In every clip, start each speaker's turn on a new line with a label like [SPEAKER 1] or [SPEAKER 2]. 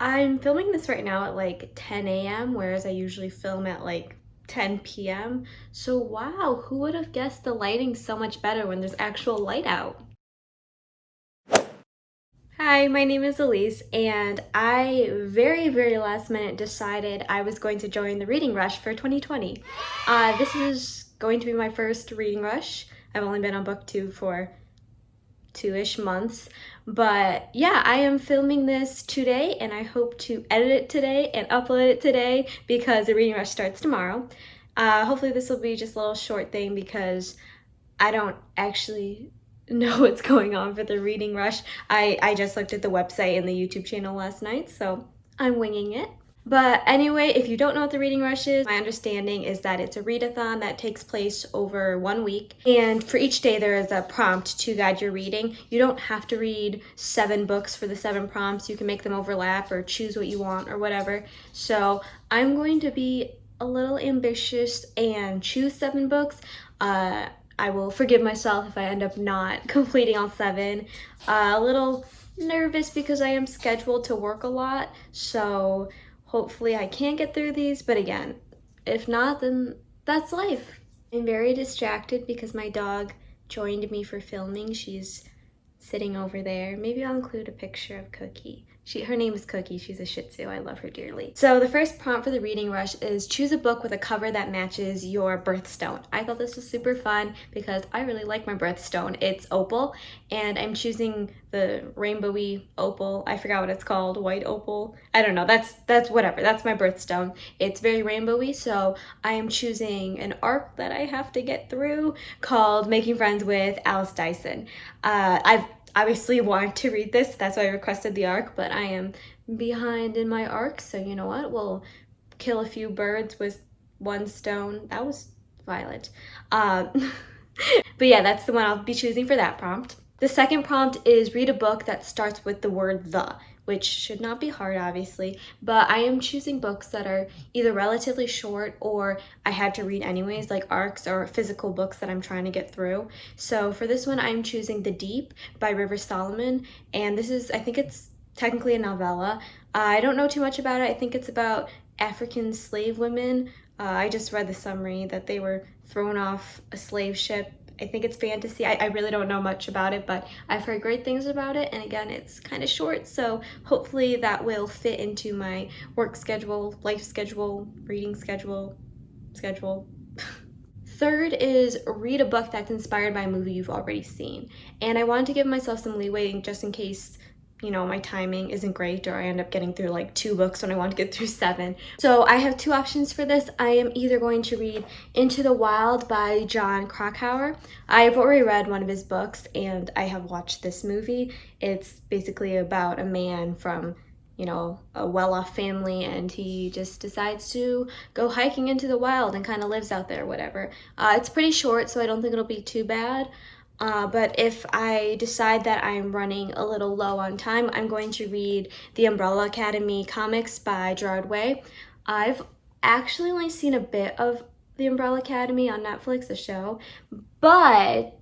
[SPEAKER 1] I'm filming this right now at like 10 a.m., whereas I usually film at like 10 p.m. So wow, who would have guessed the lighting's so much better when there's actual light out? Hi, my name is Elise, and I very last minute decided I was going to join the Reading Rush for 2020. This is going to be my first Reading Rush. I've only been on BookTube for 2-ish months. But yeah, I am filming this today and I hope to edit it today and upload it today because the reading rush starts tomorrow. Hopefully this will be just a little short thing because I don't actually know what's going on for the reading rush. I just looked at the website and the YouTube channel last night, so I'm winging it. But anyway, if you don't know what the Reading Rush is, my understanding is that it's a readathon that takes place over 1 week. And for each day, there is a prompt to guide your reading. You don't have to read 7 books for the 7 prompts. You can make them overlap or choose what you want or whatever. So I'm going to be a little ambitious and choose 7 books. I will forgive myself if I end up not completing all 7. A little nervous because I am scheduled to work a lot. So hopefully I can get through these, but again, if not, then that's life. I'm very distracted because my dog joined me for filming. She's sitting over there. Maybe I'll include a picture of Cookie. Her name is Cookie. She's a Shih Tzu. I love her dearly. So the first prompt for the reading rush is choose a book with a cover that matches your birthstone. I thought this was super fun because I really like my birthstone. It's opal, and I'm choosing the rainbowy opal. I forgot what it's called. White opal. I don't know. That's whatever. That's my birthstone. It's very rainbowy, so I am choosing an arc that I have to get through called Making Friends with Alice Dyson. I've obviously want to read this, that's why I requested the arc, but I am behind in my arc, so you know what, we'll kill a few birds with one stone. That was violent. But yeah, that's the one I'll be choosing for that prompt. The second prompt is read a book that starts with the word the, which should not be hard, obviously, but I am choosing books that are either relatively short or I had to read anyways, like arcs or physical books that I'm trying to get through. So for this one, I'm choosing The Deep by River Solomon, and this is, I think it's technically a novella. I don't know too much about it. I think it's about African slave women. I just read the summary that they were thrown off a slave ship. I think it's fantasy. I really don't know much about it, but I've heard great things about it. And again, it's kind of short, so hopefully that will fit into my work schedule, life schedule, reading schedule. Third is read a book that's inspired by a movie you've already seen. And I wanted to give myself some leeway just in case, you know, my timing isn't great or I end up getting through like 2 books when I want to get through 7. So I have 2 options for this. I am either going to read Into the Wild by Jon Krakauer. I've already read one of his books and I have watched this movie. It's basically about a man from, you know, a well-off family, and he just decides to go hiking into the wild and kind of lives out there, whatever. It's pretty short, so I don't think it'll be too bad. But if I decide that I'm running a little low on time, I'm going to read The Umbrella Academy comics by Gerard Way. I've actually only seen a bit of The Umbrella Academy on Netflix, the show, but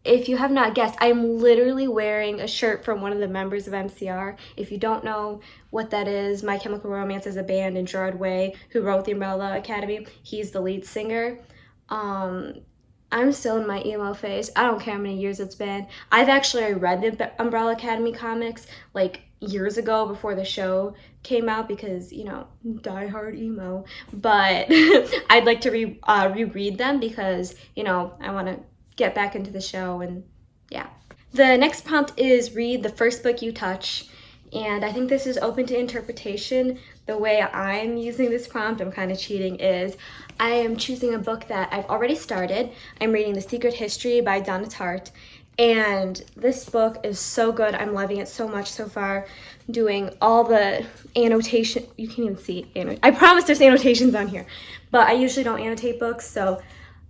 [SPEAKER 1] if you have not guessed, I'm literally wearing a shirt from one of the members of MCR. If you don't know what that is, My Chemical Romance is a band, and Gerard Way, who wrote The Umbrella Academy, he's the lead singer. I'm still in my emo phase. I don't care how many years it's been. I've actually read the Umbrella Academy comics like years ago before the show came out because, you know, diehard emo. But I'd like to reread them because, you know, I want to get back into the show, and yeah. The next prompt is read the first book you touch. And I think this is open to interpretation. The way I'm using this prompt, I'm kind of cheating, is I am choosing a book that I've already started. I'm reading The Secret History by Donna Tartt. And this book is so good. I'm loving it so much so far. I'm doing all the annotation. You can't even see. I promise there's annotations on here. But I usually don't annotate books, so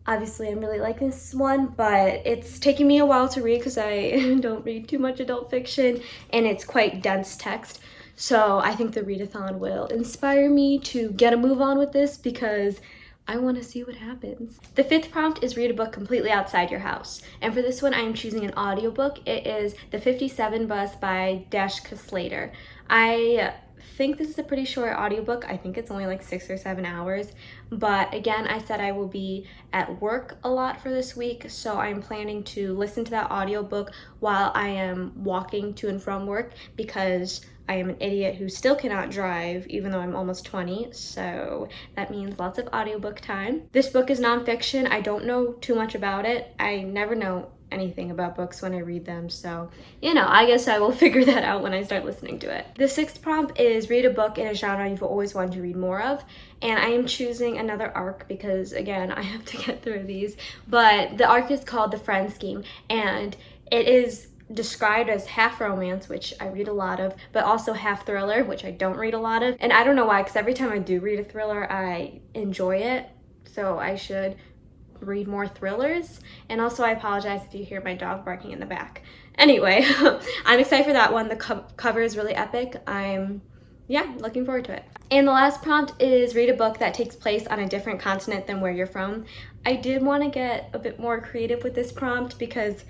[SPEAKER 1] obviously I'm really liking this one, but it's taking me a while to read because I don't read too much adult fiction, and it's quite dense text. So I think the readathon will inspire me to get a move on with this because I want to see what happens. The 5th prompt is read a book completely outside your house. And for this one, I am choosing an audiobook. It is The 57 Bus by Dashka Slater. I think this is a pretty short audiobook. I think it's only like 6 or 7 hours. But again, I said I will be at work a lot for this week, so I'm planning to listen to that audiobook while I am walking to and from work, because I am an idiot who still cannot drive even though I'm almost 20, so that means lots of audiobook time. This book is nonfiction. I don't know too much about it. I never know anything about books when I read them, so you know, I guess I will figure that out when I start listening to it. The sixth prompt is read a book in a genre you've always wanted to read more of, and I am choosing another arc because again, I have to get through these, but the arc is called The Friend Scheme, and it is described as half romance, which I read a lot of, but also half thriller, which I don't read a lot of. And I don't know why, because every time I do read a thriller, I enjoy it, so I should read more thrillers. And also I apologize if you hear my dog barking in the back. Anyway, I'm excited for that one. The cover is really epic. I'm looking forward to it. And the last prompt is read a book that takes place on a different continent than where you're from. I did want to get a bit more creative with this prompt because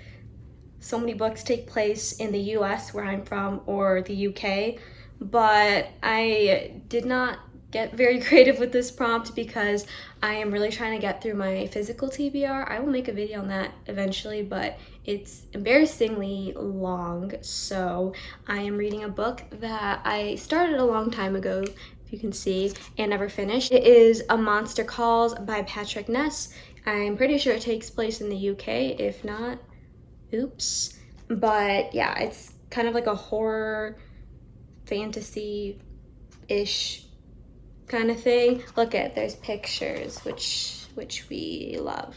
[SPEAKER 1] so many books take place in the US where I'm from, or the UK, but I did not get very creative with this prompt because I am really trying to get through my physical TBR. I will make a video on that eventually, but it's embarrassingly long, so I am reading a book that I started a long time ago, if you can see, and never finished. It is A Monster Calls by Patrick Ness. I'm pretty sure it takes place in the UK, if not, oops. But yeah, it's kind of like a horror fantasy-ish kind of thing. Look at, there's pictures, which we love.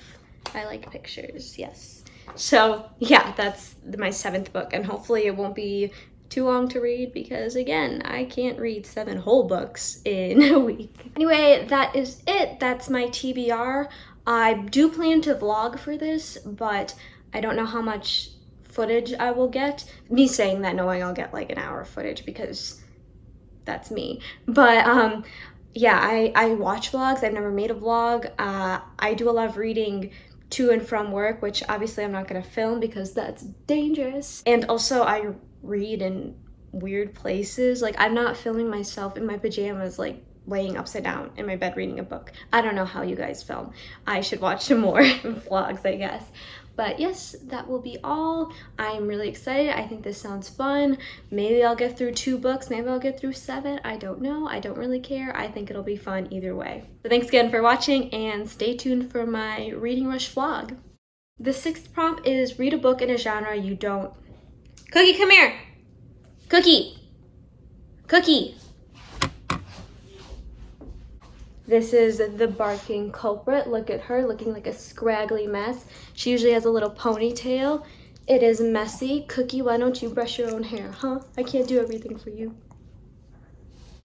[SPEAKER 1] I like pictures, yes. So yeah, that's my 7th book, and hopefully it won't be too long to read because again, I can't read 7 whole books in a week. Anyway, that is it. That's my TBR. I do plan to vlog for this, but I don't know how much footage I will get. Me saying that knowing I'll get like an hour of footage because that's me. But yeah, I watch vlogs. I've never made a vlog. I do a lot of reading to and from work, which obviously I'm not gonna film because that's dangerous. And also I read in weird places. Like, I'm not filming myself in my pajamas, like laying upside down in my bed reading a book. I don't know how you guys film. I should watch some more vlogs, I guess. But yes, that will be all. I'm really excited. I think this sounds fun. Maybe I'll get through 2 books. Maybe I'll get through 7. I don't know. I don't really care. I think it'll be fun either way. So thanks again for watching, and stay tuned for my Reading Rush vlog. The 6th prompt is read a book in a genre you don't... Cookie, come here! Cookie! Cookie! This is the barking culprit. Look at her, looking like a scraggly mess. She usually has a little ponytail. It is messy. Cookie, why don't you brush your own hair, huh? I can't do everything for you.